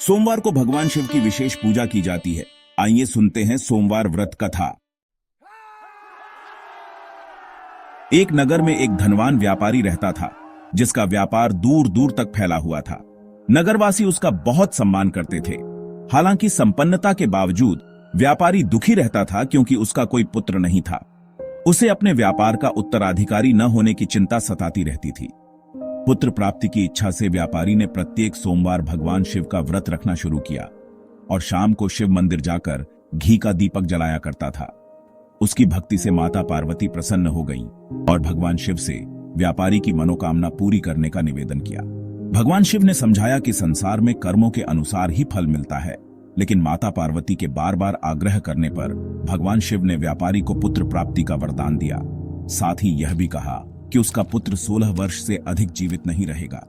सोमवार को भगवान शिव की विशेष पूजा की जाती है। आइए सुनते हैं सोमवार व्रत कथा। एक नगर में एक धनवान व्यापारी रहता था, जिसका व्यापार दूर दूर तक फैला हुआ था। नगरवासी उसका बहुत सम्मान करते थे। हालांकि संपन्नता के बावजूद व्यापारी दुखी रहता था, क्योंकि उसका कोई पुत्र नहीं था। उसे अपने व्यापार का उत्तराधिकारी न होने की चिंता सताती रहती थी। पुत्र प्राप्ति की इच्छा से व्यापारी ने प्रत्येक सोमवार भगवान शिव का व्रत रखना शुरू किया और शाम को शिव मंदिर जाकर घी का दीपक जलाया करता था। उसकी भक्ति से माता पार्वती प्रसन्न हो गईं और भगवान शिव से व्यापारी की मनोकामना पूरी करने का निवेदन किया। भगवान शिव ने समझाया कि संसार में कर्मों के अनुसार ही फल मिलता है, लेकिन माता पार्वती के बार बार आग्रह करने पर भगवान शिव ने व्यापारी को पुत्र प्राप्ति का वरदान दिया। साथ ही यह भी कहा कि उसका पुत्र 16 वर्ष से अधिक जीवित नहीं रहेगा।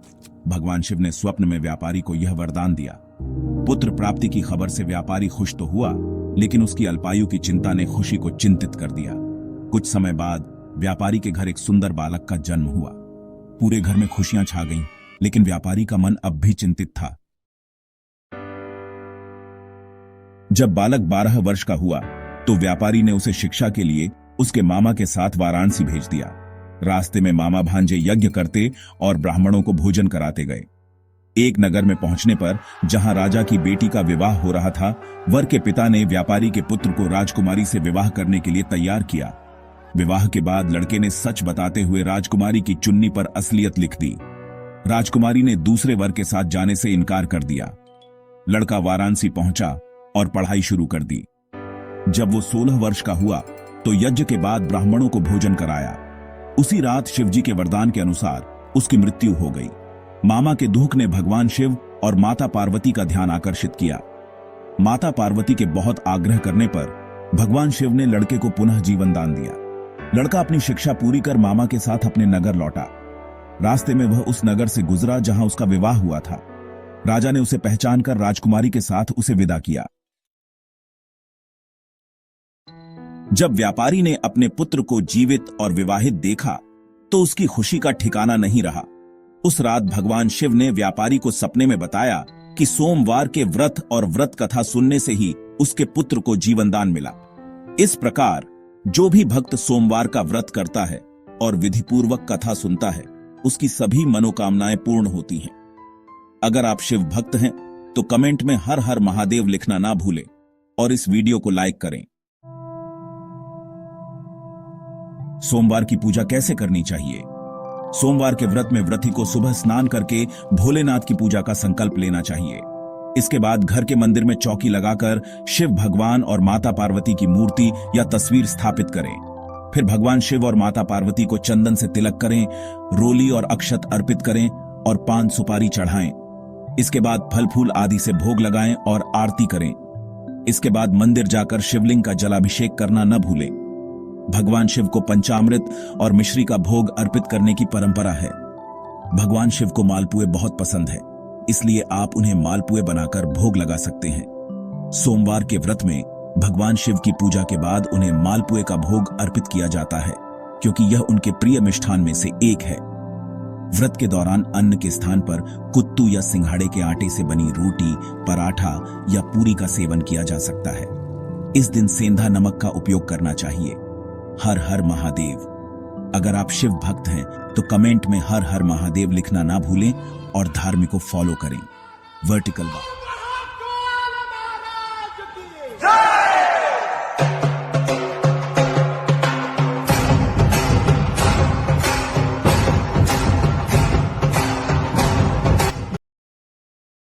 भगवान शिव ने स्वप्न में व्यापारी को यह वरदान दिया। पुत्र प्राप्ति की खबर से व्यापारी खुश तो हुआ, लेकिन उसकी अल्पायु की चिंता ने खुशी को चिंतित कर दिया। कुछ समय बाद व्यापारी के घर एक सुंदर बालक का जन्म हुआ। पूरे घर में खुशियां छा गईं, लेकिन व्यापारी का मन अब भी चिंतित था। जब बालक 12 वर्ष का हुआ तो व्यापारी ने उसे शिक्षा के लिए उसके मामा के साथ वाराणसी भेज दिया। रास्ते में मामा भांजे यज्ञ करते और ब्राह्मणों को भोजन कराते गए। एक नगर में पहुंचने पर, जहां राजा की बेटी का विवाह हो रहा था, वर के पिता ने व्यापारी के पुत्र को राजकुमारी से विवाह करने के लिए तैयार किया। विवाह के बाद लड़के ने सच बताते हुए राजकुमारी की चुन्नी पर असलियत लिख दी। राजकुमारी ने दूसरे वर के साथ जाने से इनकार कर दिया। लड़का वाराणसी पहुंचा और पढ़ाई शुरू कर दी। जब वो 16 वर्ष का हुआ तो यज्ञ के बाद ब्राह्मणों को भोजन कराया। उसी रात शिवजी के वरदान के अनुसार उसकी मृत्यु हो गई। मामा के दुख ने भगवान शिव और माता पार्वती का ध्यान आकर्षित किया। माता पार्वती के बहुत आग्रह करने पर भगवान शिव ने लड़के को पुनः जीवन दान दिया। लड़का अपनी शिक्षा पूरी कर मामा के साथ अपने नगर लौटा। रास्ते में वह उस नगर से गुजरा जहां उसका विवाह हुआ था। राजा ने उसे पहचान कर राजकुमारी के साथ उसे विदा किया। जब व्यापारी ने अपने पुत्र को जीवित और विवाहित देखा तो उसकी खुशी का ठिकाना नहीं रहा। उस रात भगवान शिव ने व्यापारी को सपने में बताया कि सोमवार के व्रत और व्रत कथा सुनने से ही उसके पुत्र को जीवन दान मिला। इस प्रकार जो भी भक्त सोमवार का व्रत करता है और विधिपूर्वक कथा सुनता है, उसकी सभी मनोकामनाएं पूर्ण होती हैं। अगर आप शिव भक्त हैं तो कमेंट में हर हर महादेव लिखना ना भूलें और इस वीडियो को लाइक करें। सोमवार की पूजा कैसे करनी चाहिए? सोमवार के व्रत में व्रती को सुबह स्नान करके भोलेनाथ की पूजा का संकल्प लेना चाहिए। इसके बाद घर के मंदिर में चौकी लगाकर शिव भगवान और माता पार्वती की मूर्ति या तस्वीर स्थापित करें। फिर भगवान शिव और माता पार्वती को चंदन से तिलक करें, रोली और अक्षत अर्पित करें और पान सुपारी चढ़ाएं। इसके बाद फल फूल आदि से भोग लगाएं और आरती करें। इसके बाद मंदिर जाकर शिवलिंग का जलाभिषेक करना न भूलें। भगवान शिव को पंचामृत और मिश्री का भोग अर्पित करने की परंपरा है। भगवान शिव को मालपुए बहुत पसंद है, इसलिए आप उन्हें मालपुए बनाकर भोग लगा सकते हैं। सोमवार के व्रत में भगवान शिव की पूजा के बाद उन्हें मालपुए का भोग अर्पित किया जाता है, क्योंकि यह उनके प्रिय मिष्ठान में से एक है। व्रत के दौरान अन्न के स्थान पर कुत्तू या सिंघाड़े के आटे से बनी रोटी, पराठा या पूरी का सेवन किया जा सकता है। इस दिन सेंधा नमक का उपयोग करना चाहिए। हर हर महादेव। अगर आप शिव भक्त हैं तो कमेंट में हर हर महादेव लिखना ना भूलें और धार्मिक को फॉलो करें। वर्टिकल